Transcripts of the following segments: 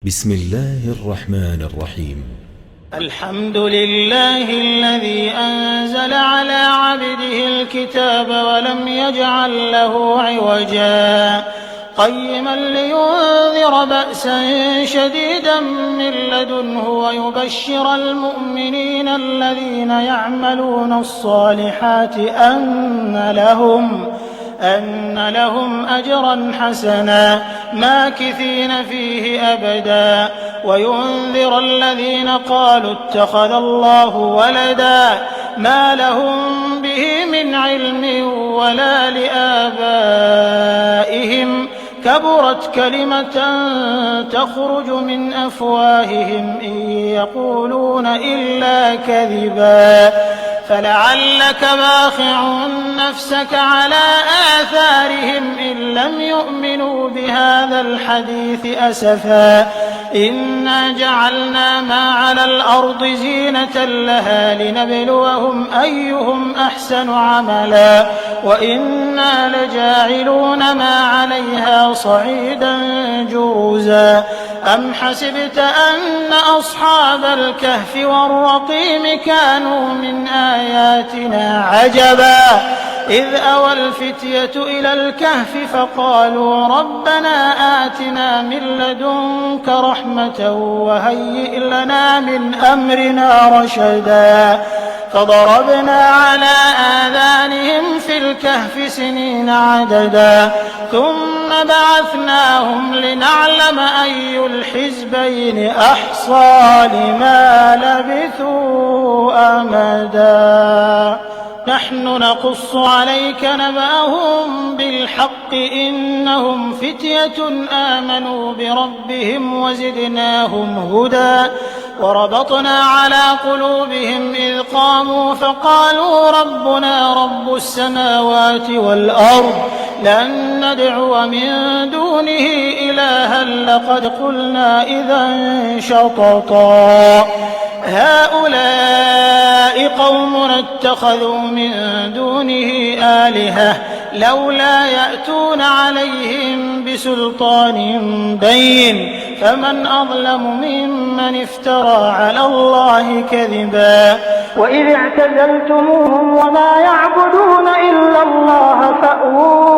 بسم الله الرحمن الرحيم. الحمد لله الذي أنزل على عبده الكتاب ولم يجعل له عوجا قيما لينذر بأسا شديدا من لدنه ويبشر المؤمنين الذين يعملون الصالحات أن لهم أجرا حسنا ماكثين فيه أبدا وينذر الذين قالوا اتخذ الله ولدا ما لهم به من علم ولا لآبائهم كبرت كلمة تخرج من أفواههم إن يقولون إلا كذبا فلعلك باخع نفسك على آثارهم إن لم يؤمنوا بهذا الحديث أسفا إنا جعلنا ما على الأرض زينة لها لنبلوهم أيهم أحسن عملا وإنا لجاعلون ما عليها صعيدا جرزا أم حسبت أن أصحاب الكهف والرقيم كانوا من آياتنا عجبا إذ أوى الفتية إلى الكهف فقالوا ربنا آتنا من لدنك رحمة وهيئ لنا من أمرنا رشدا فضربنا على آذانهم في الكهف سنين عددا ثم بعثناهم لنعلم أي الحزبين أحصى لما لبثوا أمدا نحن نقص عليك نبأهم بالحق إنهم فتية آمنوا بربهم وزدناهم هدى وربطنا على قلوبهم إذ قاموا فقالوا ربنا رب السماوات والأرض لن ندعو من دونه إلها لقد قلنا إذا شططا هؤلاء قومنا اتخذوا من دونه آلهة لولا يأتون عليهم بسلطان بين فمن أظلم ممن افترى على الله كذبا وإذ اعتزلتموهم وما يعبدون إلا الله فأووا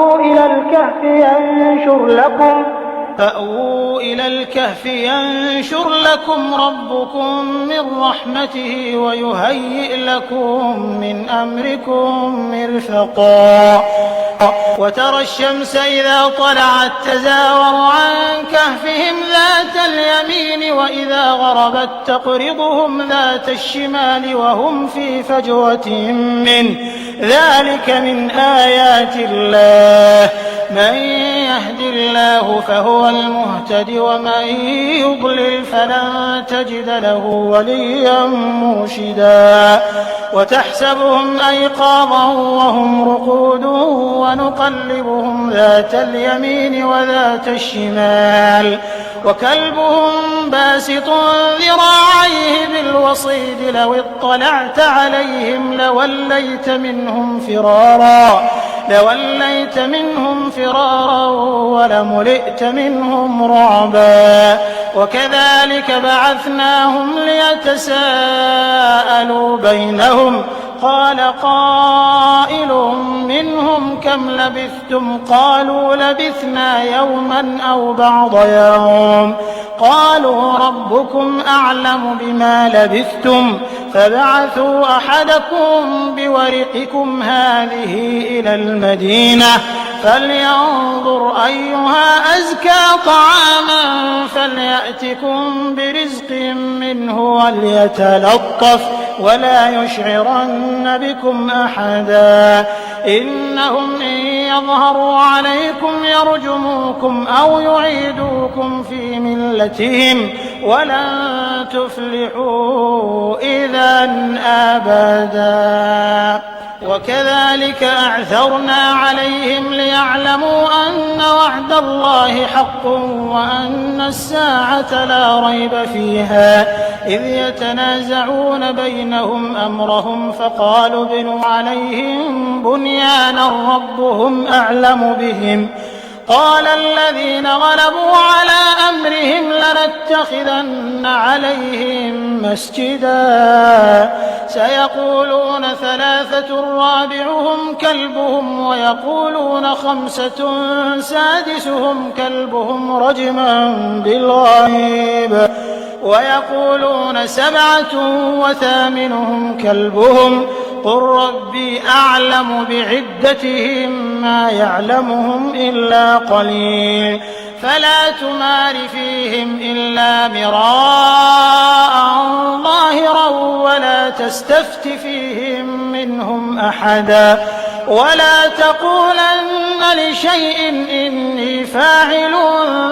إلى الكهف ينشر لكم ربكم من رحمته ويهيئ لكم من أمركم مرفقا وترى الشمس إذا طلعت تزاور عن كهفهم ذات اليمين وإذا غربت تقرضهم ذات الشمال وهم في فجوة منه ذلك من آيات الله من يهد الله فهو المهتد ومن يضلل فلن تجد له وليا مرشدا وتحسبهم أيقاظا وهم رقود ونقلبهم ذات اليمين وذات الشمال وكلبهم باسط ذراعيه بالوصيد لو اطلعت عليهم لوليت منهم فرارا ولملئت منهم رعبا وكذلك بعثناهم ليتساءلوا بينهم قال قائل منهم كم لبثتم قالوا لبثنا يوما أو بعض يوم قالوا ربكم أعلم بما لبثتم فبعثوا أحدكم بورقكم هذه إلى المدينة فلينظر أيها أزكى طعاما فليأتكم برزق منه وليتلطف ولا يشعرن بكم أحدا إنهم إن يظهروا عليكم يرجموكم أو يعيدوكم في ملتهم ولن تفلحوا إذا أبدا وكذلك أعثرنا عليهم ليعلموا أن وعد الله حق وأن الساعة لا ريب فيها إذ يتنازعون بينهم أمرهم فقالوا ابنوا عليهم بنيانا ربهم أعلم بهم قال الذين غلبوا على أمرهم لنتخذن عليهم مسجدا سيقولون 3 رابعهم كلبهم ويقولون 5 سادسهم كلبهم رجما بالغيب ويقولون 7 وثامنهم كلبهم قل ربي أعلم بعدتهم ما يعلمهم إلا قليل فلا تمار فيهم إلا مراء ظاهرا ولا تستفت فيهم منهم أحدا ولا تقولن لشيء إني فاعل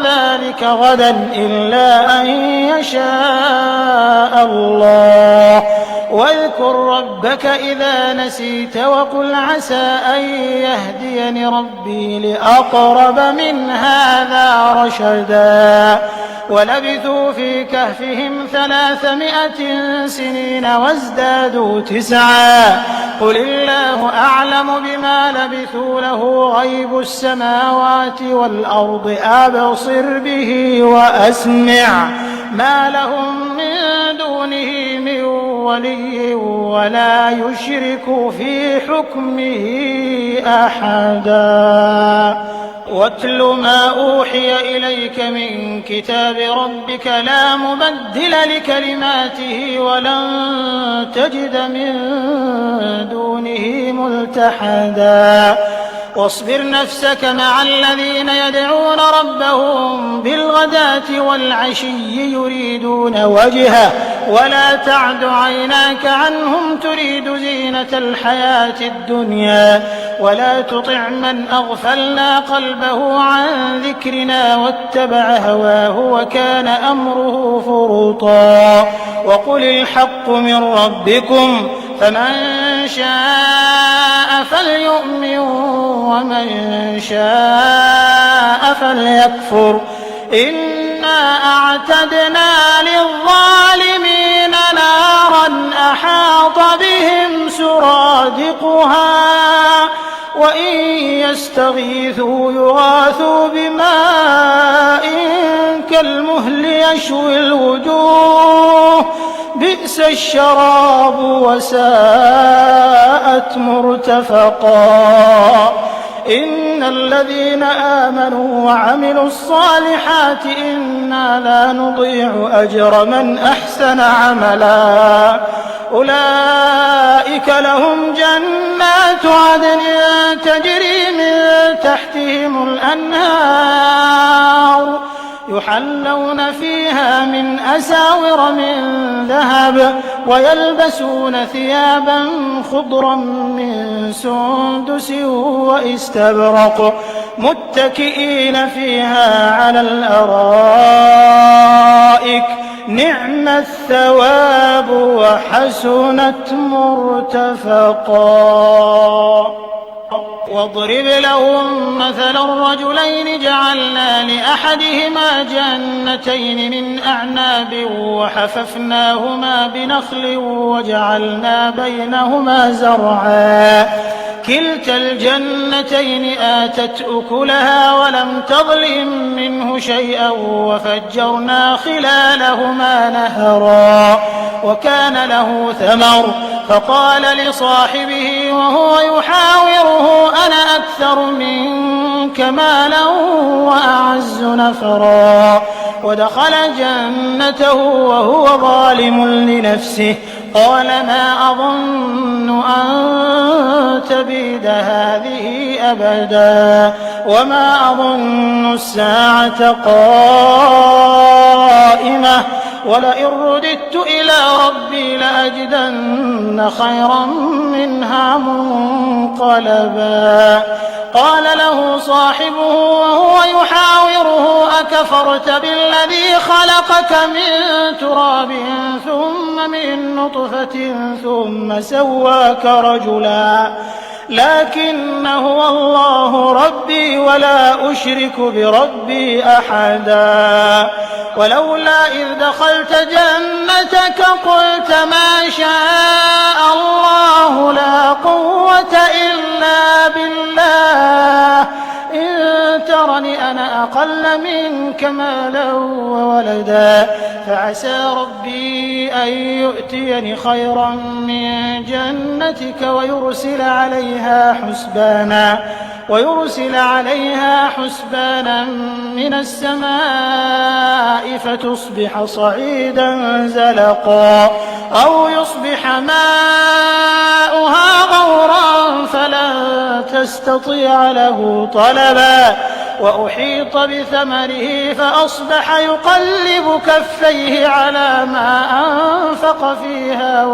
ذلك غدا إلا أن يشاء الله واذكر ربك إذا نسيت وقل عسى أن يهديني ربي لأقرب من هذا رشدا ولبثوا في كهفهم 300 سنين وازدادوا 9 قل الله أعلم بما لبثوا له غيب السماوات والأرض أبصر به وأسمع ما لهم من دونه من ولي ولا يشرك في حكمه أحدا واتل ما أوحي إليك من كتاب ربك لا مبدل لكلماته ولن تجد من دونه ملتحدا واصبر نفسك مع الذين يدعون ربهم بالغداة والعشي يريدون وجهه ولا تعد عيناك عنهم تريد زينة الحياة الدنيا ولا تطع من أغفلنا قلبه عن ذكرنا واتبع هواه وكان أمره فرطا وقل الحق من ربكم فمن شاء فليؤمن ومن شاء فليكفر إنا أعتدنا للظالمين نارا أحاط بهم سرادقها وإن يستغيثوا يغاثوا بماء كالمهل يشوي الوجوه بئس الشراب وساءت مرتفقا إن الذين آمنوا وعملوا الصالحات إنا لا نضيع أجر من أحسن عملا أولئك لهم جنات عدن تجري من تحتهم الأنهار يحلون فيها من أساور من ذهب ويلبسون ثيابا خضرا من سندس واستبرق متكئين فيها على الأرائك نعم الثواب وحسنت مرتفقا واضرب لهم مثل الرجلين جعلنا لأحدهما جنتين من أعناب وحففناهما بنخل وجعلنا بينهما زرعا كلتا الجنتين آتت أكلها ولم تظلم منه شيئا وفجرنا خلالهما نهرا وكان له ثمر فقال لصاحبه وهو يحاوره أنا أكثر منك مالا وأعز نفرا ودخل جنته وهو ظالم لنفسه قال ما أظن أن تبيد هذه أبدا وما أظن الساعة قائمة ولئن رددت إلى ربي لأجدن خيرا منها منقلبا قال له صاحبه وهو يحاوره أكفرت بالذي خلقك من تراب ثم من نطفة ثم سواك رجلا لكن هو الله ربي ولا أشرك بربي أحدا ولولا إذ دخلت جنتك قلت ما شاء الله لا قوة إلا بالله إن ترني أقل منك مالا وولدا فعسى ربي أن يؤتيني خيرا من جنتك ويرسل عليها حسبانا من السماء فتصبح صعيدا زلقا أو يصبح ماؤها غورا فلن تستطيع له طلبا وأحيط بثمره فأصبح يقلب كفيه على ما أنفق فيها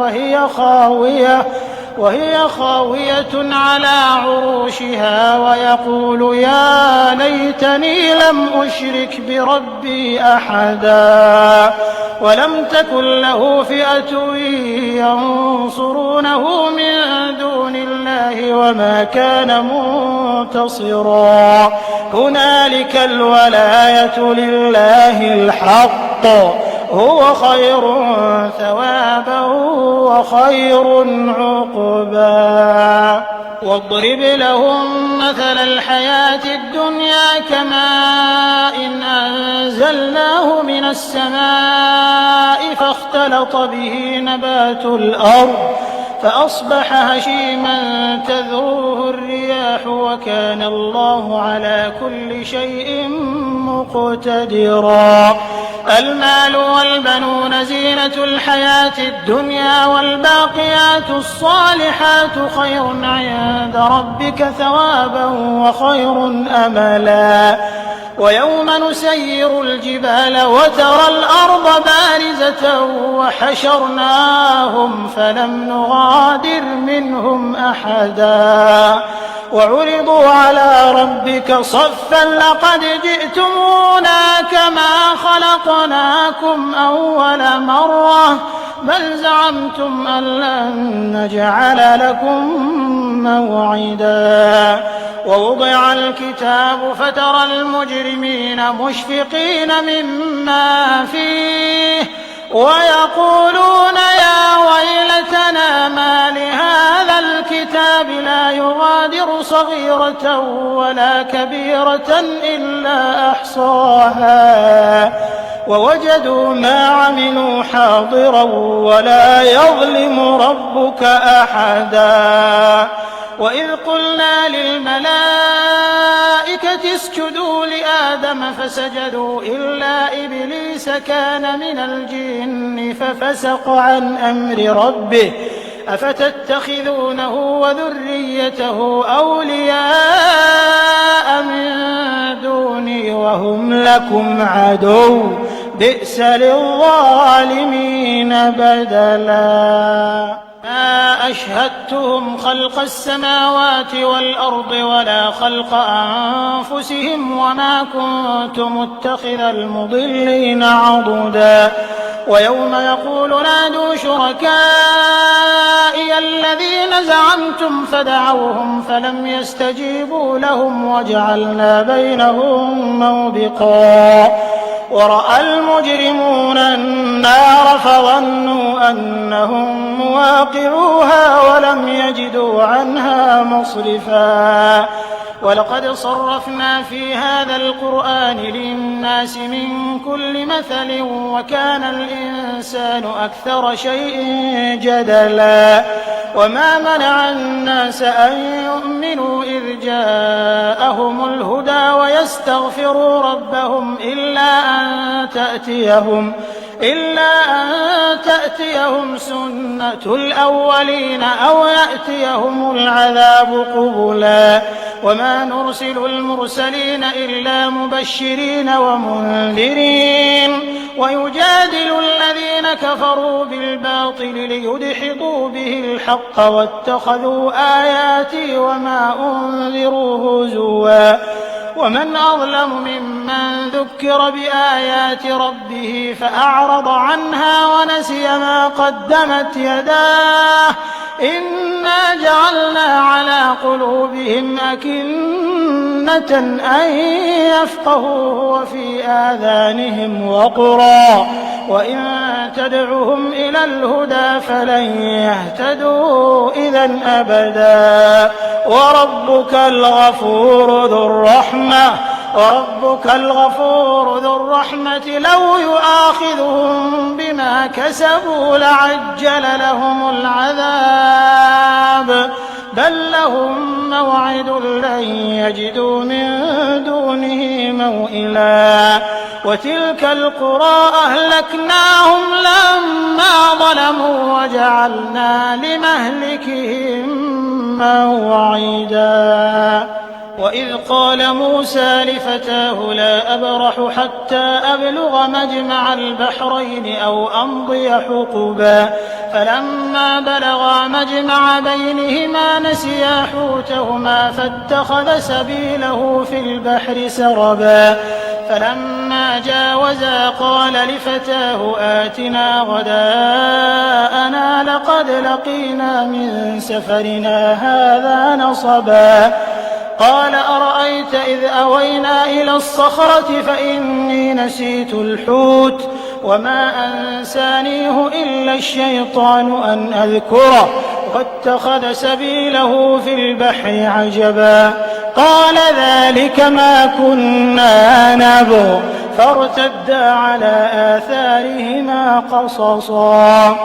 وهي خاوية على عروشها ويقول يا ليتني لم أشرك بربي أحدا ولم تكن له فئة ينصرونه من دون الله وما كان منتصرا هنالك الولاية لله الحق هو خير ثوابا وخير عقبا واضرب لهم مثل الحياة الدنيا كماء إن أنزلناه من السماء فاختلط به نبات الأرض فأصبح هشيما تذروه الرياح وكان الله على كل شيء مقتدرا المال والبنون زينة الحياة الدنيا والباقيات الصالحات خير عند ربك ثوابا وخير أملا ويوم نسير الجبال وترى الأرض بارزة وحشرناهم فلم نغادر منهم أحدا وعرضوا على ربك صفا لقد جئتمونا كما خلقناكم أول مرة بل زعمتم أن لن نجعل لكم موعدا ووضع الكتاب فترى المجرمين مشفقين مما فيه ويقولون يا ويلتنا ما لهذا الكتاب لا يغادر صغيرة ولا كبيرة إلا أحصاها ووجدوا ما عملوا حاضرا ولا يظلم ربك أحدا وإذ قلنا للملائكة اسجدوا لآدم فسجدوا إلا إبليس كان من الجن ففسق عن أمر ربه أفتتخذونه وذريته أولياء من دوني وهم لكم عدو بئس للظالمين بدلا ما أشهدتهم خلق السماوات والأرض ولا خلق أنفسهم وما كنت متخذ المضلين عضدا ويوم يقول نادوا شركائي الذين زعمتم فدعوهم فلم يستجيبوا لهم وجعلنا بينهم موبقا ورأى المجرمون النار فظنوا أنهم مواقعوها ولم يجدوا عنها مصرفا ولقد صرفنا في هذا القرآن للناس من كل مثل وكان الإنسان أكثر شيء جدلا وما منع الناس أن يؤمنوا إذ جاءهم الهدى ويستغفروا ربهم إلا أن تأتيهم سنة الأولين أو يأتيهم العذاب قبلا وما نرسل المرسلين إلا مبشرين ومنذرين ويجادل الذين كفروا بالباطل ليدحضوا به الحق واتخذوا آياتي وما أنذروا هزوا ومن أظلم ممن ذكر بآيات ربه فأعرض عنها ونسي ما قدمت يداه إنا جعلنا على قلوبهم أكنة أن يفقهوا وفي آذانهم وقرا وإن تدعهم إلى الهدى فلن يهتدوا إذا أبدا وربك الغفور ذو الرحمة وربك الغفور ذو الرحمة لو يؤاخذهم بما كسبوا لعجل لهم العذاب بل لهم موعد لن يجدوا من دونه موئلا وتلك القرى أهلكناهم لما ظلموا وجعلنا لمهلكهم موعدا وإذ قال موسى لفتاه لا أبرح حتى أبلغ مجمع البحرين أو أمضي حقبا فلما بلغا مجمع بينهما نسيا حوتهما فاتخذ سبيله في البحر سربا فلما جاوزا قال لفتاه آتنا غداءنا لقد لقينا من سفرنا هذا نصبا قال أرأيت إذ أوينا إلى الصخرة فإني نسيت الحوت وما أنسانيه إلا الشيطان أن أذكره واتخذ سبيله في البحر عجبا قال ذلك ما كنا نبغ فارتدا على آثارهما قصصا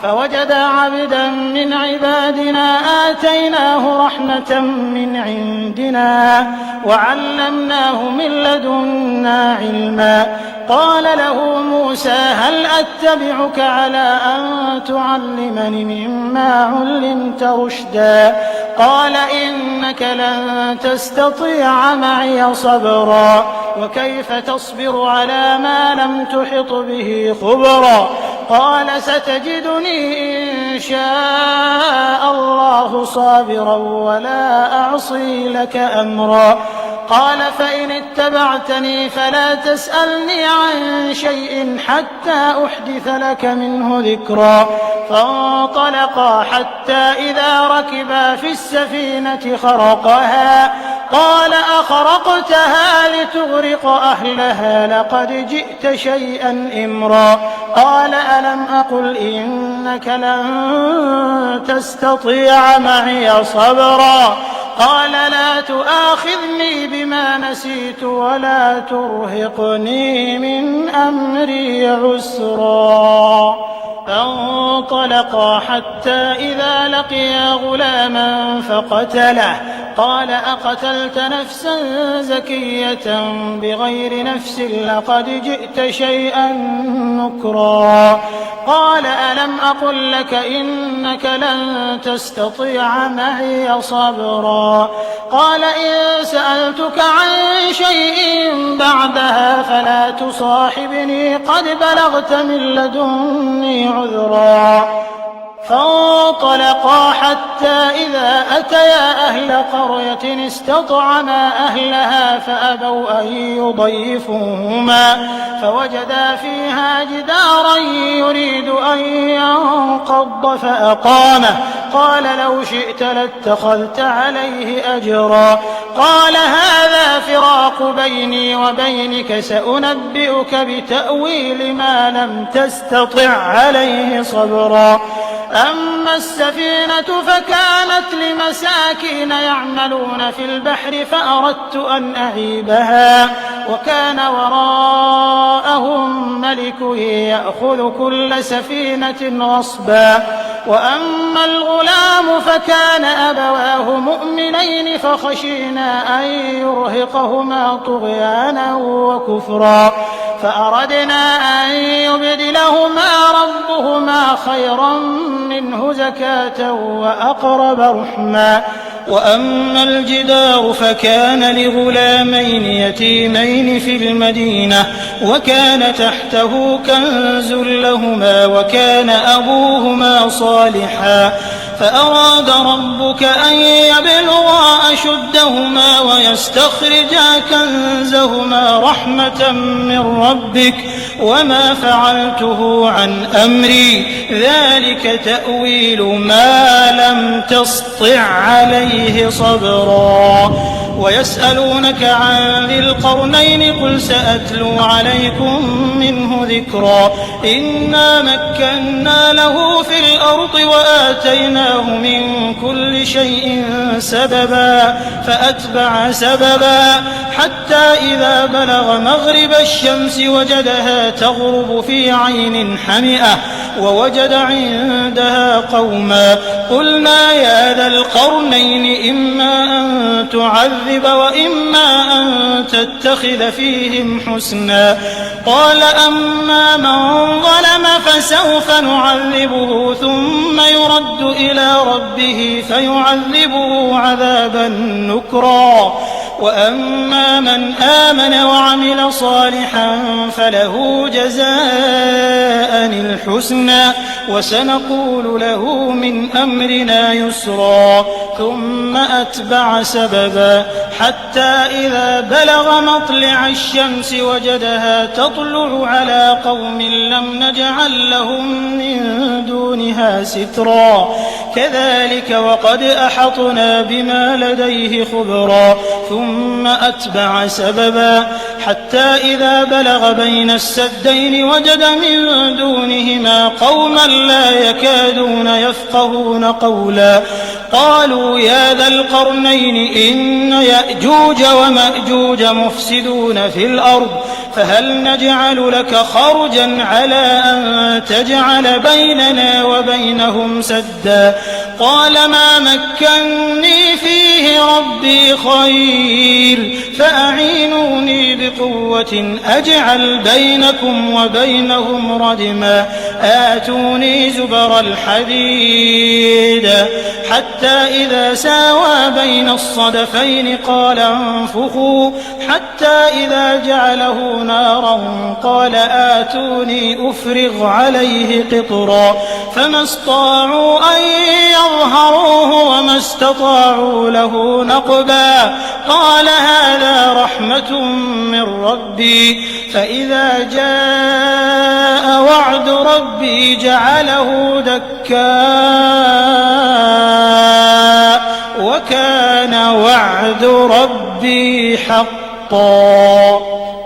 فوجدا عبدا من عبادنا آتيناه رحمة من عندنا وعلمناه من لدنا علما قال له موسى هل أتبعك على أن تعلمني مما علمت رشدا قال إنك لن تستطيع معي صبرا وكيف تصبر على ما لم تحط به خبرا قال ستجدني إن شاء الله صابرا ولا أعصي لك أمرا قال فإن اتبعتني فلا تسألني عن شيء حتى أحدث لك منه ذكرا فانطلقا حتى إذا ركبا في السفينة خرقها قال أخرقتها لتغرق أهلها لقد جئت شيئا إمرا قال ألم أقل إنك لن تستطيع معي صبرا قال لا تؤاخذني بما نسيت ولا ترهقني من أمري عسرا فانطلقا حتى إذا لقيا غلاما فقتله قال أقتلت نفسا زكية بغير نفس لقد جئت شيئا نكرا قال ألم أقل لك إنك لن تستطيع معي صبرا قال إن سألتك عن شيء بعدها فلا تصاحبني قد بلغت من لدني عذرا فانطلقا حتى إذا أتيا أهل قرية استطعما أهلها فأبوا أن يضيفوهما فوجدا فيها جدارا يريد أن ينقض فأقامه قال لو شئت لاتخذت عليه أجرا قال هذا فراق بيني وبينك سأنبئك بتأويل ما لم تستطع عليه صبرا أما السفينة فكانت لمساكين يعملون في البحر فأردت أن أعيبها وكان وراءهم ملك يأخذ كل سفينة غصبا وأما الغلام فكان أبواه مؤمنين فخشينا أن يرهقهما طغيانا وكفرا فأردنا أن يبدلهما ربهما خيرا منه زكاة وأقرب رحما وأما الجدار فكان لغلامين يتيمين في المدينة وكان تحته كنز لهما وكان أبوهما صالحا فأراد ربك أن يبلغا أشدهما ويستخرجا كنزهما رحمة من ربك وما فعلته عن أمري ذلك تأويل ما لم تسطع عليه صبرا ويسألونك عن ذي القرنين قل سأتلو عليكم منه ذكرا إنا مكنا له في الأرض وآتيناه من كل شيء سببا فأتبع سببا حتى إذا بلغ مغرب الشمس وجدها تغرب في عين حمئة ووجد عندها قوما قلنا يا ذا القرنين إما أن تعذب وإما أن تتخذ فيهم حسنا قال أما من ظلم فسوف نعذبه ثم يرد إلى ربه فيعذبه عذابا نكرا وأما من آمن وعمل صالحا فله جزاء الحسنى وسنقول له من أمرنا يسرا ثم أتبع سببا حتى إذا بلغ مطلع الشمس وجدها تطلع على قوم لم نجعل لهم من دونها سترا كذلك وقد أحطنا بما لديه خبرا ثم أتبع سببا حتى إذا بلغ بين السدين وجد من دونهما قوما لا يكادون يفقهون قولا قالوا يا ذا القرنين إن يأجوج ومأجوج مفسدون في الأرض فهل نجعل لك خرجا على أن تجعل بيننا وبينهم سدا قال ما مكني فيه ربي خير فأعينوني بقوة أجعل بينكم وبينهم ردما آتوني زبر الحديد حتى إذا ساوى بين الصدفين قال انفخوا حتى إذا جعله نارا قال آتوني أفرغ عليه قطرا فما استطاعوا أن يظهروه وما استطاعوا له نقبا قال هذا رحمة من ربي فإذا جاء وعد ربي جعله دكاء وكان وعد ربي حقا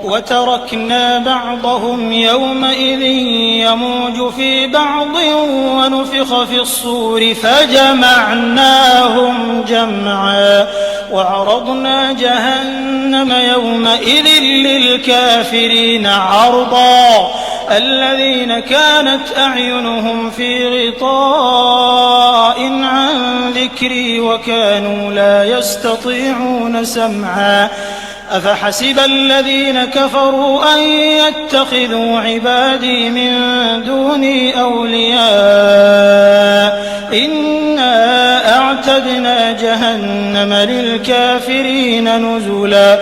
وتركنا بعضهم يومئذ يموج في بعض ونفخ في الصور فجمعناهم جمعا وعرضنا جهنم يومئذ للكافرين عرضا الذين كانت أعينهم في غطاء عن ذكري وكانوا لا يستطيعون سمعا أفحسب الذين كفروا أن يتخذوا عبادي من دوني أولياء إنا أعتدنا جهنم للكافرين نزلا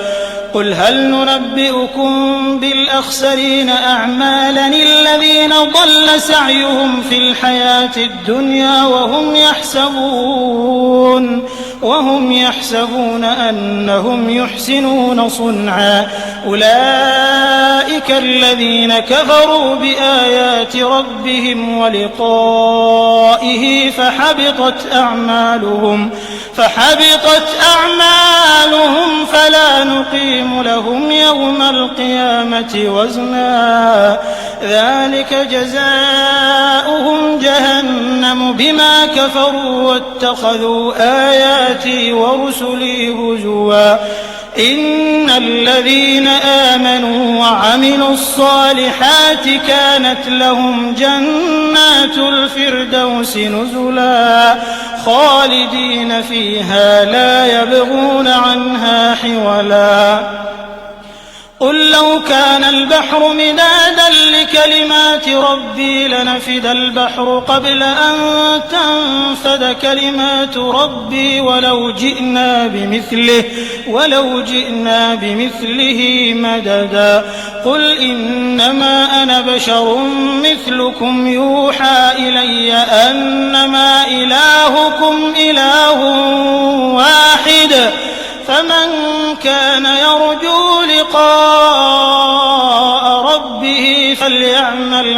قل هل ننبئكم بالأخسرين أعمالا الذين ضل سعيهم في الحياة الدنيا وهم يحسبون أنهم يحسنون صنعا أولئك الذين كفروا بآيات ربهم ولقائه فحبطت أعمالهم فلا نقيم لهم يوم القيامة وزنا ذلك جزاؤهم جهنم بما كفروا واتخذوا آياتي ورسلي هزوا إن الذين آمنوا وعملوا الصالحات كانت لهم جنات الفردوس نزلا خالدين فيها لا يبغون عنها حولا قل لو كان البحر مدادا لكلمات ربي لنفد البحر قبل أن تنفد كلمات ربي ولو جئنا بمثله مددا قل إنما أنا بشر مثلكم يوحى إلي أنما إلهكم إله واحد فمن كان يرجو لقاء ربه فليعمل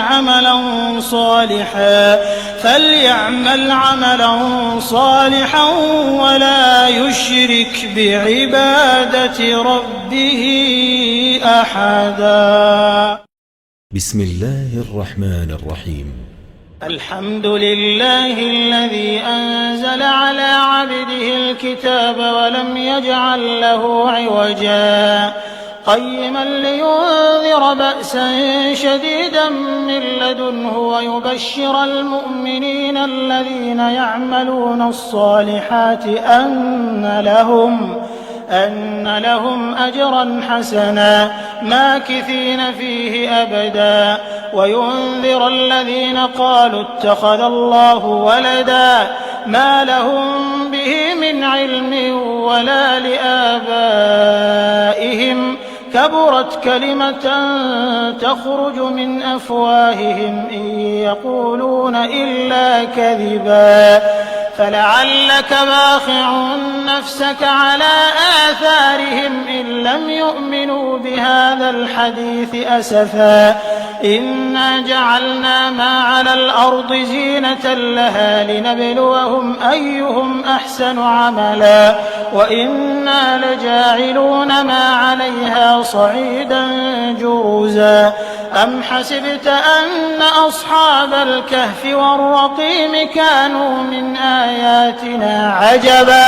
فليعمل عملا صالحا ولا يشرك بعبادة ربه أحدا. بسم الله الرحمن الرحيم. الحمد لله الذي أنزل على عبده الكتاب ولم يجعل له عوجا قيما لينذر بأسا شديدا من لدنه ويبشر المؤمنين الذين يعملون الصالحات أن لهم أجرا حسنا ماكثين فيه أبدا وينذر الذين قالوا اتخذ الله ولدا ما لهم به من علم ولا لآبائهم كبرت كلمة تخرج من أفواههم إن يقولون إلا كذبا فلعلك باخع نفسك على آثارهم إن لم يؤمنوا بهذا الحديث أسفا إنا جعلنا ما على الأرض زينة لها لنبلوهم أيهم أحسن عملا وإنا لجاعلون ما عليها صعيدا جرزا أم حسبت أن أصحاب الكهف والرقيم كانوا من آياتنا عجبا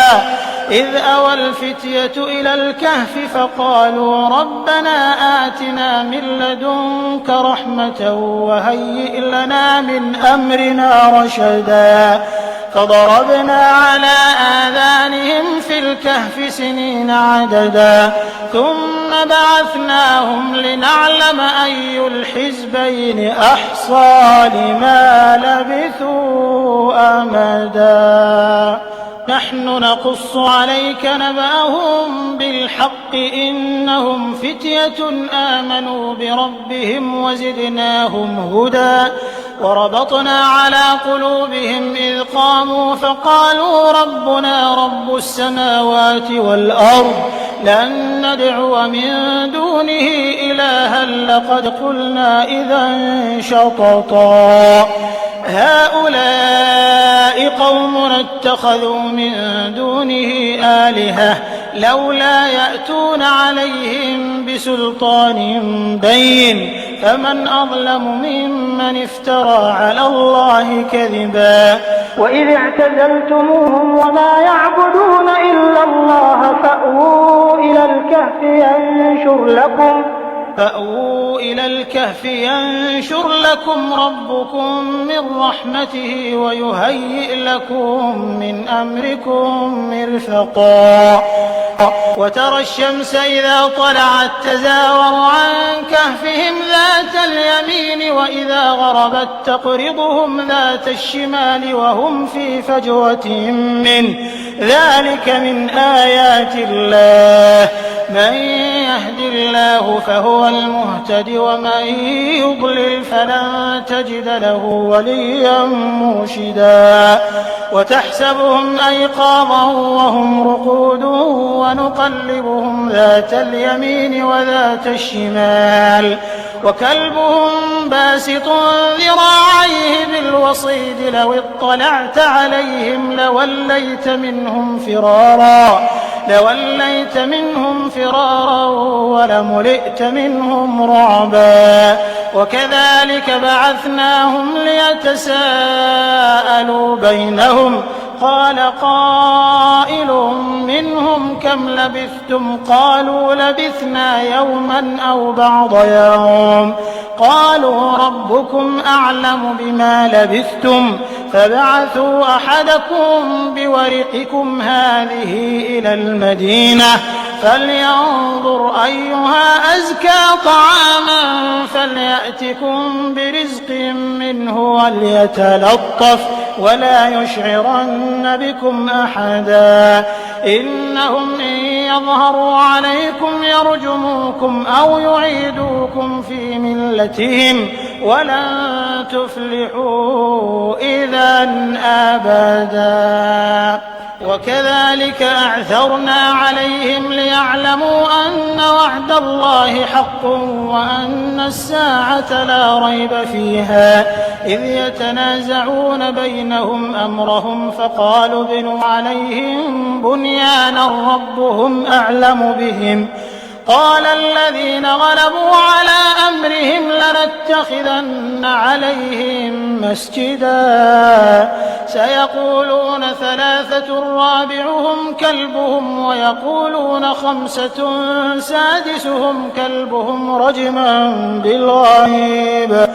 إذ أوى الفتية إلى الكهف فقالوا ربنا آتنا من لدنك رحمة وهيئ لنا من أمرنا رشدا فضربنا على آذانهم في الكهف سنين عددا ثم بعثناهم لنعلم أي الحزبين أحصى لما لبثوا أمدا نحن نقص عليك نبأهم بالحق إنهم فتية آمنوا بربهم وزدناهم هدى وربطنا على قلوبهم إذ قاموا فقالوا ربنا رب السماوات والأرض لن ندعو من دونه إلها لقد قلنا إذا شططا هؤلاء قومنا اتخذوا من دونه آلهة لولا يأتون عليهم بسلطان بين فمن أظلم ممن افترى على الله كذبا وإذ اعتزلتموهم وما يعبدون إلا الله فأووا إلى الكهف ينشر لكم ربكم من رحمته ويهيئ لكم من أمركم مرفقا وترى الشمس إذا طلعت تزاور عن كهفهم ذات اليمين وإذا غربت تقرضهم ذات الشمال وهم في فجوة منه ذلك من آيات الله من يهد الله فهو المهتد ومن يضلل فلن تجد له وليا مرشدا وتحسبهم أيقاظا وهم رقود ونقلبهم ذات اليمين وذات الشمال وكلبهم باسط ذراعيه بالوصيد لو اطلعت عليهم لوليت منهم فرارا ولملئت منهم رعبا وكذلك بعثناهم ليتساءلوا بينهم قال قائل منهم كم لبثتم قالوا لبثنا يوما أو بعض يوم قالوا ربكم أعلم بما لبثتم فابعثوا أحدكم بورقكم هذه إلى المدينة فلينظر أيها أزكى طعاما فليأتكم برزق منه وليتلطف ولا يشعرن بكم أحدا إنهم إن يظهروا عليكم يرجموكم أو يعيدوكم في ملتهم ولن تفلحوا إذا أبدا وكذلك أعثرنا عليهم ليعلموا أن وعد الله حق وأن الساعة لا ريب فيها إذ يتنازعون بينهم أمرهم فقالوا ابنوا عليهم بنيانا ربهم أعلم بهم قال الذين غلبوا على أمرهم لنتخذن عليهم مسجدا سيقولون ثلاثة رابعهم كلبهم ويقولون خمسة سادسهم كلبهم رجما بالغيب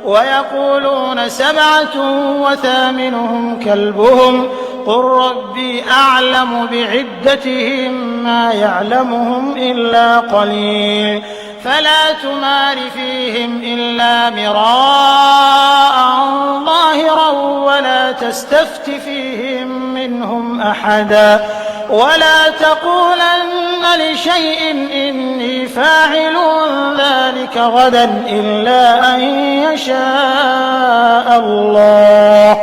ويقولون سبعة وثامنهم كلبهم قل ربي أعلم بعدتهم ما يعلمهم إلا قليل فلا تمار فيهم إلا مراء ظاهرا ولا تستفت فيهم منهم أحدا ولا تقولن لشيء إني فاعل ذلك غدا إلا أن يشاء الله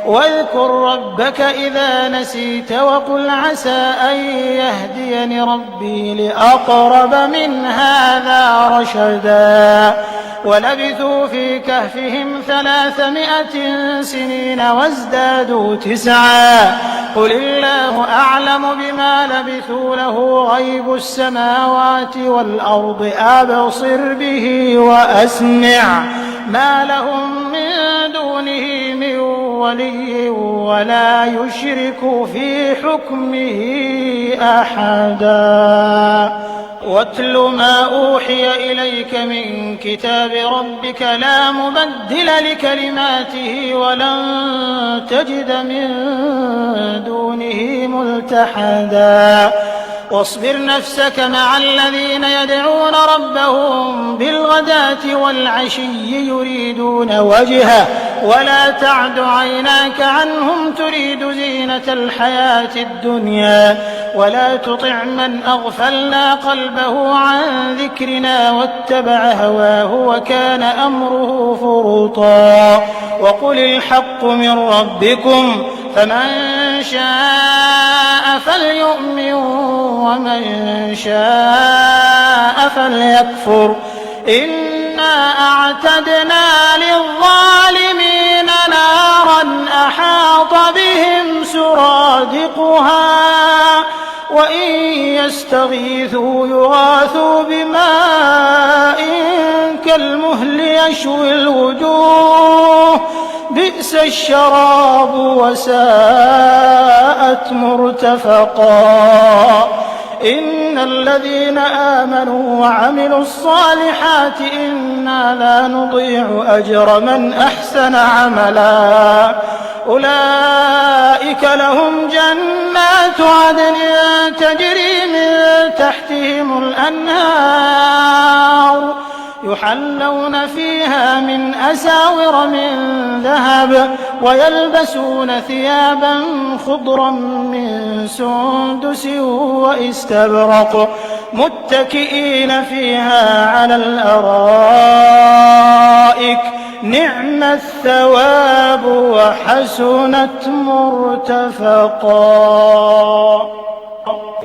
واذكر ربك إذا نسيت وقل عسى أن يهديني ربي لأقرب من هذا رشدا ولبثوا في كهفهم 300 سنين وازدادوا 9 قل الله أعلم بما لبثوا له غيب السماوات والأرض أبصر به وأسمع ما لهم من دونه من ولي ولا يشرك في حكمه أحدا واتل ما أوحي إليك من كتاب ربك لا مبدل لكلماته ولن تجد من دونه ملتحدا واصبر نفسك مع الذين يدعون ربهم بالغداة والعشي يريدون وجهه ولا تعد عيناك عنهم تريد زينة الحياة الدنيا ولا تطع من أغفلنا قلبه عن ذكرنا واتبع هواه وكان أمره فرطا وقل الحق من ربكم فمن شاء فليؤمن ومن شاء فليكفر إنا أعتدنا للظالمين نارا أحاط بهم سرادقها وإن يستغيثوا يغاثوا بماء كالمهل يشوي الوجوه بئس الشراب وساءت مرتفقا إن الذين آمنوا وعملوا الصالحات إنا لا نضيع أجر من أحسن عملا أولئك لهم جنات عدن تجري من تحتهم الأنهار يحلون فيها من أساور من ذهب ويلبسون ثيابا خضرا من سندس واستبرق متكئين فيها على الأرائك نعم الثواب وحسنت مرتفقا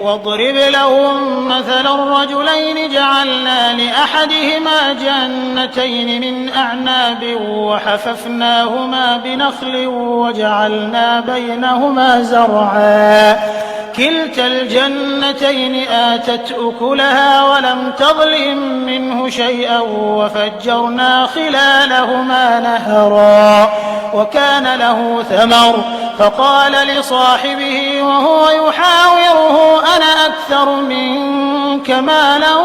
واضرب لهم مثل الرجلين جعلنا لأحدهما جنتين من أعناب وحففناهما بنخل وجعلنا بينهما زرعا كلتا الجنتين آتت أكلها ولم تظلم منه شيئا وفجرنا خلالهما نهرا وكان له ثمر فقال لصاحبه وهو يحاوره أنا أكثر منك مالا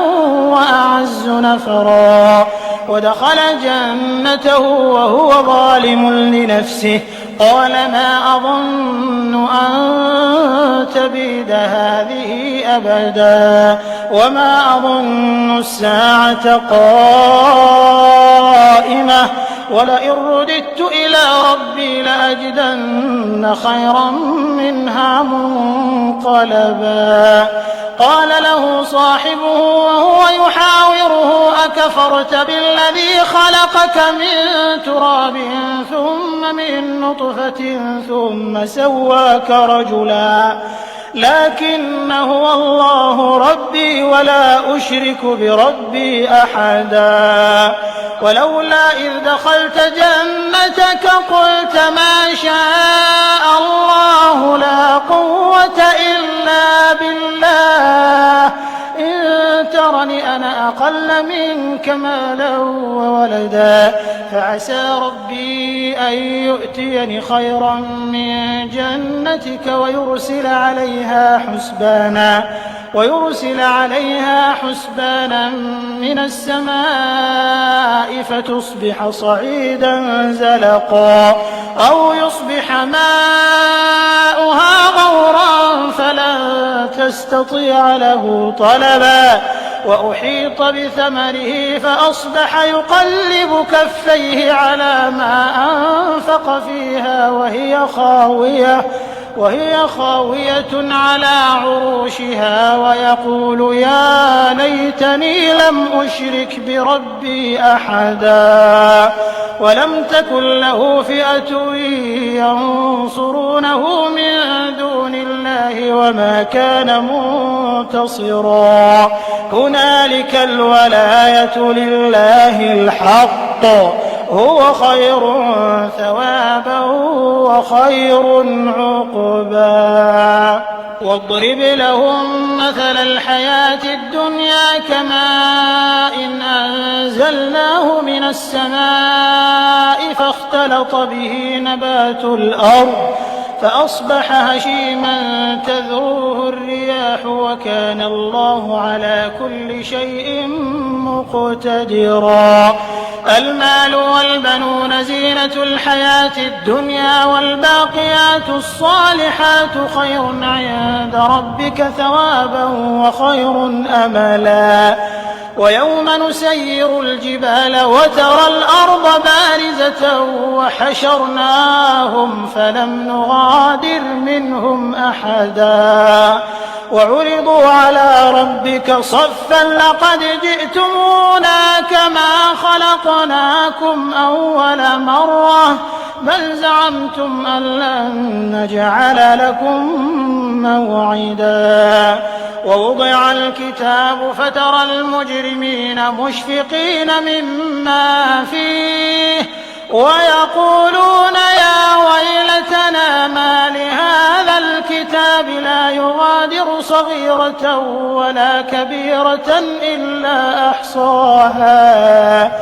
وأعز نفرا ودخل جنته وهو ظالم لنفسه قال ما أظن أن تبيد هذه أبدا وما أظن الساعة قائمة ولئن رددت إلى ربي لأجدن خيرا منها منقلبا قال له صاحبه وهو يحاوره أكفرت بالذي خلقك من تراب ثم ثم من نطفة ثم سواك رجلا لكن هو الله ربي ولا أشرك بربي أحدا ولولا إذ دخلت جنتك قلت ما شاء الله لا قوة إلا بالله إن ترني أنا أقل منك مالا وولدا فعسى ربي أن يؤتيني خيرا من جنتك ويرسل عليها حسبانا من السماء فتصبح صعيدا زلقا أو يصبح ماؤها غورا فلن تستطيع له طلبا وأحيط بثمره فأصبح يقلب كفيه على ما أنفق فيها وهي خاوية على عروشها ويقول يا ليتني لم أشرك بربي أحدا ولم تكن له فئة ينصرونه من دون الله وما كان منتصرا هنالك الولاية لله الحق هو خير ثوابا وخير عقبا واضرب لهم مثل الحياة الدنيا كماء إن أنزلناه من السماء فاختلط به نبات الأرض فأصبح هشيما تذروه الرياح وكان الله على كل شيء مقتدرا المال والبنون زينة الحياة الدنيا والباقيات الصالحات خير عند ربك ثوابا وخير أملا ويوم نسير الجبال وترى الأرض بارزة وحشرناهم فلم نغادر منهم أحدا وعرضوا على ربك صفا لقد جئتمونا كما خلقناكم أول مرة بل زعمتم أن لن نجعل لكم موعدا ووضع الكتاب فترى المجرمين مشفقين مما فيه ويقولون يا ويلتنا ما لهذا الكتاب لا يغادر صغيرة ولا كبيرة إلا أحصاها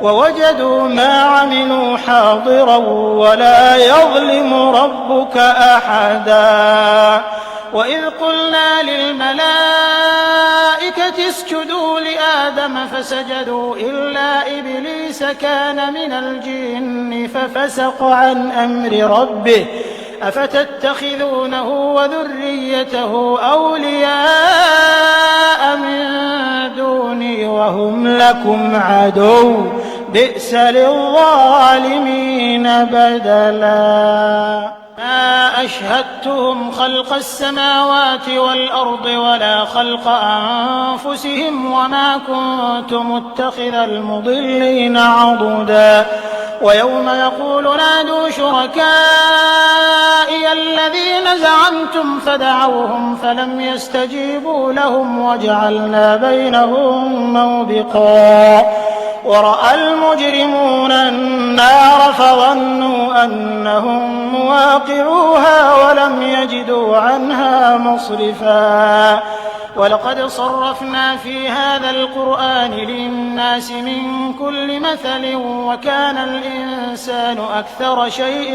ووجدوا ما عملوا حاضرا ولا يظلم ربك أحدا وإذ قلنا للملائكة اسجدوا لآدم فسجدوا إلا إبليس كان من الجن ففسق عن أمر ربه أفتتخذونه وذريته أولياء من دوني وهم لكم عدو بئس للظالمين بدلا ما أشهدتهم خلق السماوات والأرض ولا خلق أنفسهم وما كنت متخذ المضلين عضدا ويوم يقول نادوا شركائي الذين زعمتم فدعوهم فلم يستجيبوا لهم وجعلنا بينهم موبقا ورأى المجرمون النار فظنوا أنهم مواقعوها ولم يجدوا عنها مصرفا ولقد صرفنا في هذا القرآن للناس من كل مثل وكان الإنسان أكثر شيء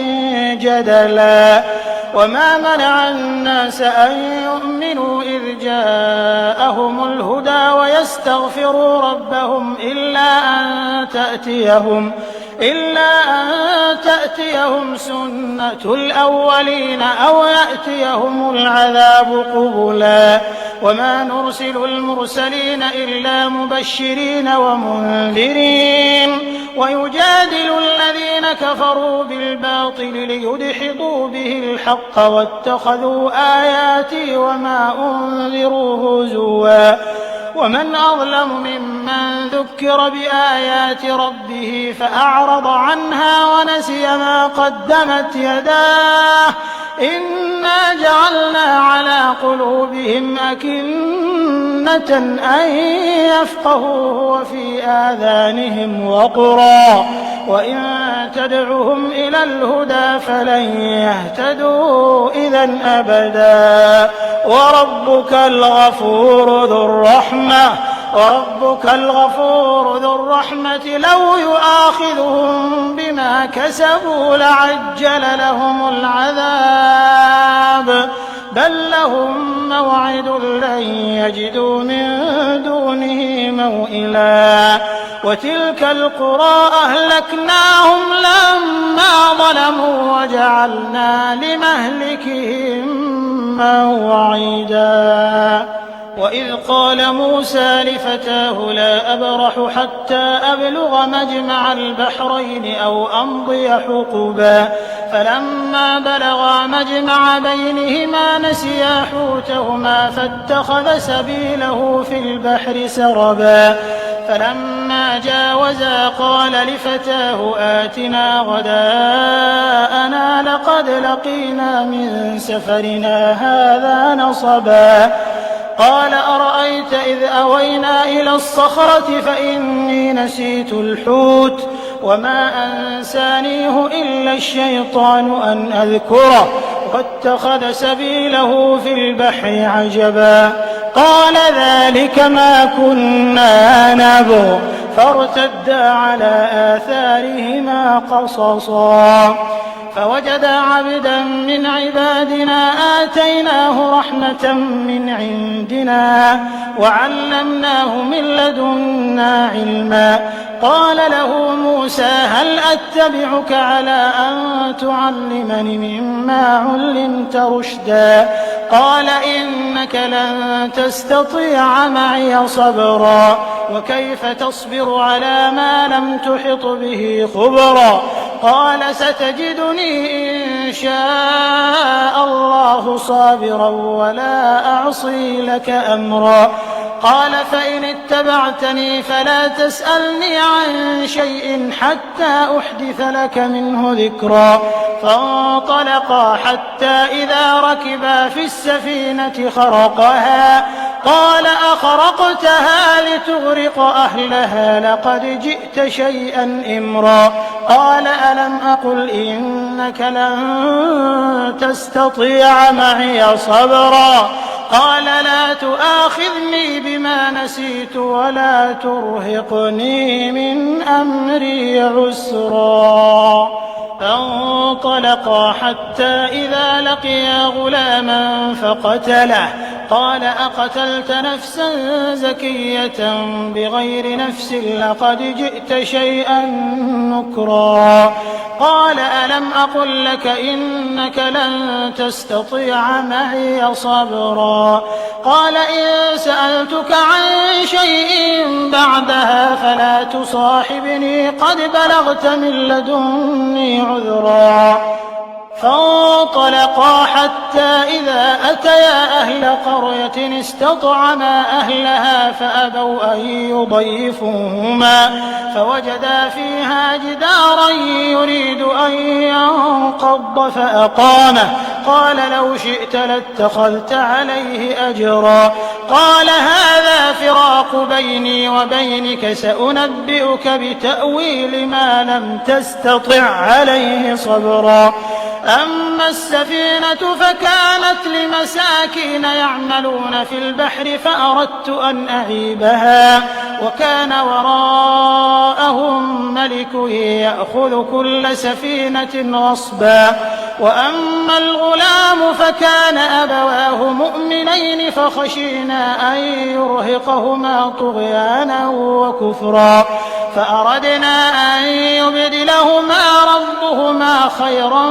جدلا وما منع الناس أن يؤمنوا إذ جاءهم الهدى ويستغفروا ربهم إلا أن تأتيهم سنة الأولين أو يأتيهم العذاب قبلا وما نرسل المرسلين إلا مبشرين ومنذرين ويجادل الذين كفروا بالباطل ليدحضوا به الحق واتخذوا آياتي وما أنذروا هزوا ومن أظلم ممن ذكر بآيات ربه فأعرض عنها ونسي ما قدمت يداه إنا جعلنا على قلوبهم أكنة أن يفقهوه وفي آذانهم وقرا وإن تدعهم إلى الهدى فلن يهتدوا إذا أبدا وربك الغفور ذو الرحمة لو يؤاخذهم بما كسبوا لعجل لهم العذاب بل لهم موعد لن يجدوا من دونه موئلا وتلك القرى أهلكناهم لما ظلموا وجعلنا لمهلكهم موعدا وإذ قال موسى لفتاه لا أبرح حتى أبلغ مجمع البحرين أو أمضي حقبا فلما بلغا مجمع بينهما نسيا حوتهما فاتخذ سبيله في البحر سربا فلما جاوزا قال لفتاه آتنا غداءنا لقد لقينا من سفرنا هذا نصبا قال أرأيت إذ أوينا إلى الصخرة فإني نسيت الحوت وما أنسانيه إلا الشيطان أن أذكره واتخذ سبيله في البحر عجبا قال ذلك ما كنا نبغ فارتدا على آثارهما قصصا فوجدا عبدا من عبادنا آتيناه رحمة من عندنا وعلمناه من لدنا علما قال له موسى هل أتبعك على أن تعلمني مما علمت رشدا قال إنك لن تستطيع معي صبرا وكيف تصبر على ما لم تحط به خبرا قال ستجدني إن شاء الله صابرا ولا أعصي لك أمرا قال فإن اتبعتني فلا تسألني عن شيء حتى أحدث لك منه ذكرا فانطلقا حتى إذا ركبا في السفينة خرقها قال أخرقتها لتغرق أهلها لقد جئت شيئا إمرا قال ألم أقل إنك لن تستطيع معي صبرا قال لا تؤاخذني بما نسيت ولا ترهقني من أمري عسرا فانطلقا حتى إذا لقيا غلاما فقتله قال أقتلت نفسا زكية بغير نفس لقد جئت شيئا نكرا قال ألم أقل لك إنك لن تستطيع معي صبرا قال إن سألتك عن شيء بعدها فلا تصاحبني قد بلغت من لدني عذرا فانطلقا حتى إذا أتيا أهل قرية استطعما أهلها فأبوا أن يضيفوهما فوجدا فيها جدارا يريد أن ينقض فأقامه قال لو شئت لاتخذت عليه أجرا قال هذا فراق بيني وبينك سأنبئك بتأويل ما لم تستطع عليه صبرا أما السفينة فكانت لمساكين يعملون في البحر فأردت أن أعيبها وكان وراءهم ملك يأخذ كل سفينة غصبا وأما الغلام فكان أبواه مؤمنين فخشينا أن يرهقهما طغيانا وكفرا فأردنا أن يبدلهما ربهما خيرا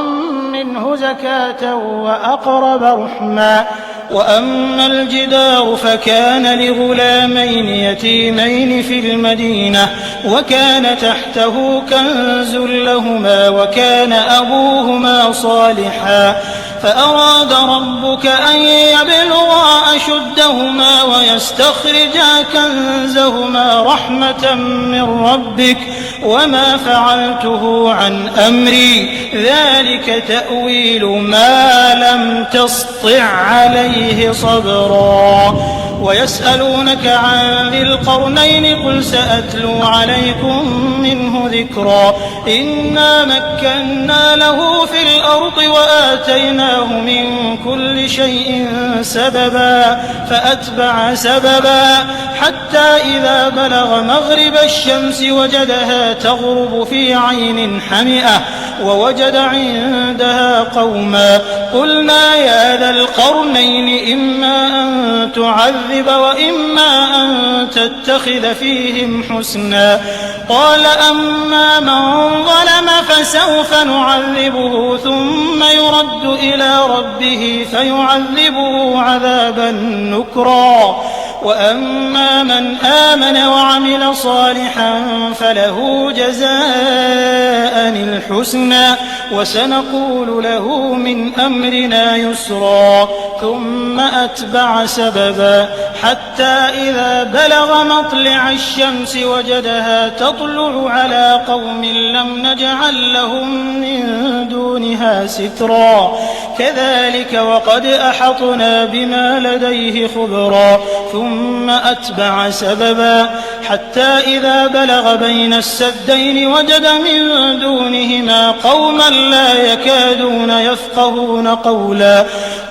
منه زكاة وأقرب رحما وأما الجدار فكان لغلامين يتيمين في المدينة وكان تحته كنز لهما وكان أبوهما صالحا فأراد ربك أن يبلغا أشدهما ويستخرجا كنزهما رحمة من ربك وما فعلته عن أمري ذلك تأويل ما لم تسطع عليه صبرا ويسألونك عن ذي القرنين قل سأتلو عليكم منه ذكرا إنا مكنا له في الأرض وآتيناه من كل شيء سببا فأتبع سببا حتى إذا بلغ مغرب الشمس وجدها تغرب في عين حمئة ووجد عندها قوما قلنا يا ذا القرنين إما أن تعذب وإما أن تتخذ فيهم حسنا قال أما من ظلم فسوف نعذبه ثم يرد إلى ربه فيعذبه عذابا نكرا وأما من آمن وعمل صالحا فله جزاء الحسنى وسنقول له من أمرنا يسرا ثم أتبع سببا حتى إذا بلغ مطلع الشمس وجدها تطلع على قوم لم نجعل لهم من دونها سترا كذلك وقد أحطنا بما لديه خبرا ثم أتبع سببا حتى إذا بلغ بين السدين وجد من دونهما قوما لا يكادون يفقهون قولا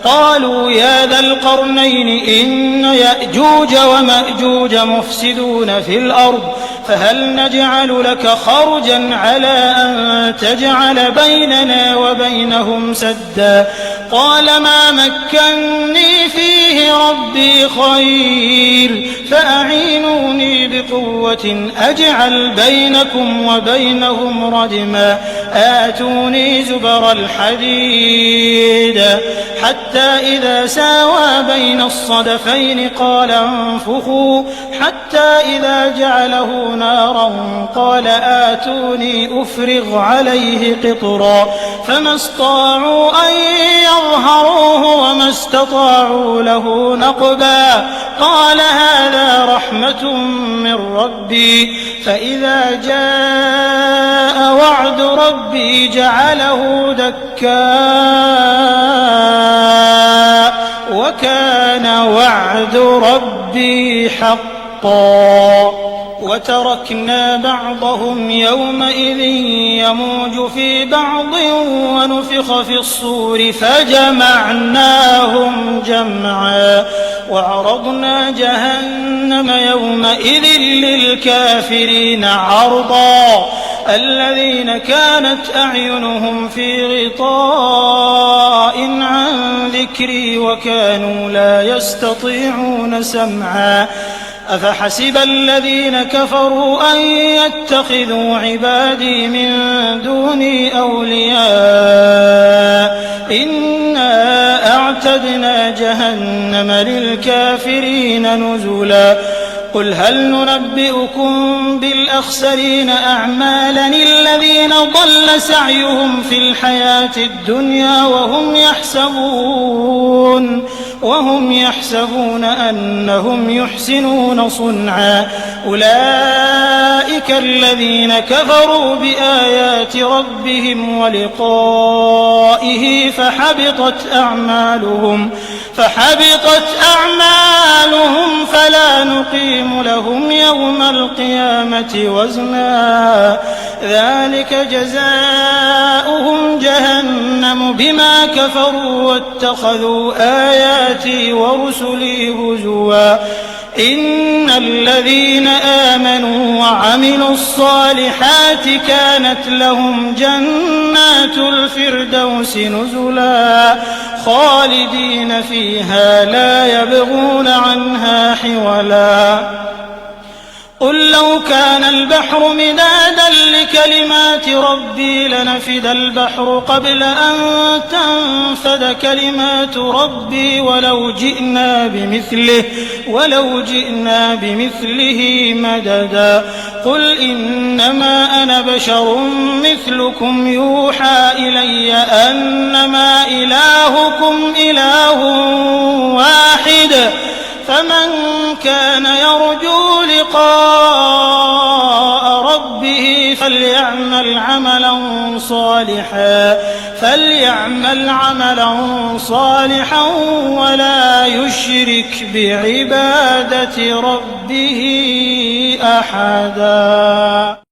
قالوا يا ذا القرنين إن يأجوج ومأجوج مفسدون في الأرض فهل نجعل لك خرجا على أن تجعل بيننا وبينهم سدا قال ما مكني فيه ربي خير فأعينوني بقوة أجعل بينكم وبينهم ردما آتوني زبر الحديد حتى إذا ساوى بين الصدفين قال انفخوا حتى إذا جعله نارا قال آتوني أفرغ عليه قطرا فما استطاعوا أن يظهروه وما استطاعوا له نقبا قال هذا رحمة من ربي فإذا جاء وعد ربي جعله دكا وكان وعد ربي حقا وتركنا بعضهم يومئذ يموج في بعض ونفخ في الصور فجمعناهم جمعا وعرضنا جهنم يومئذ للكافرين عرضا الذين كانت أعينهم في غطاء عن ذكري وكانوا لا يستطيعون سمعا أفحسب الذين كفروا أن يتخذوا عبادي من دوني أولياء إنا أعتدنا جهنم للكافرين نزلا قل هل ننبئكم بالأخسرين أعمالا الذين ضل سعيهم في الحياة الدنيا وهم يحسبون أنهم يحسنون صنعا أولئك الذين كفروا بآيات ربهم ولقائه فحبطت أعمالهم فلا نقيم لهم يوم القيامة وزنا ذلك جزاؤهم جهنم بما كفروا واتخذوا آياتي ورسلي هزوا إن الذين آمنوا وعملوا الصالحات كانت لهم جنات الفردوس نزلا خالدين فيها لا يبغون عنها حولا قل لو كان البحر مدادا لكلمات ربي لنفد البحر قبل أن تنفد كلمات ربي ولو جئنا بمثله مددا قل إنما أنا بشر مثلكم يوحى إلي أنما إلهكم إله واحد شديد فمن كان يرجو لقاء ربه فليعمل عملا صالحا ولا يشرك بعبادة ربه أحدا.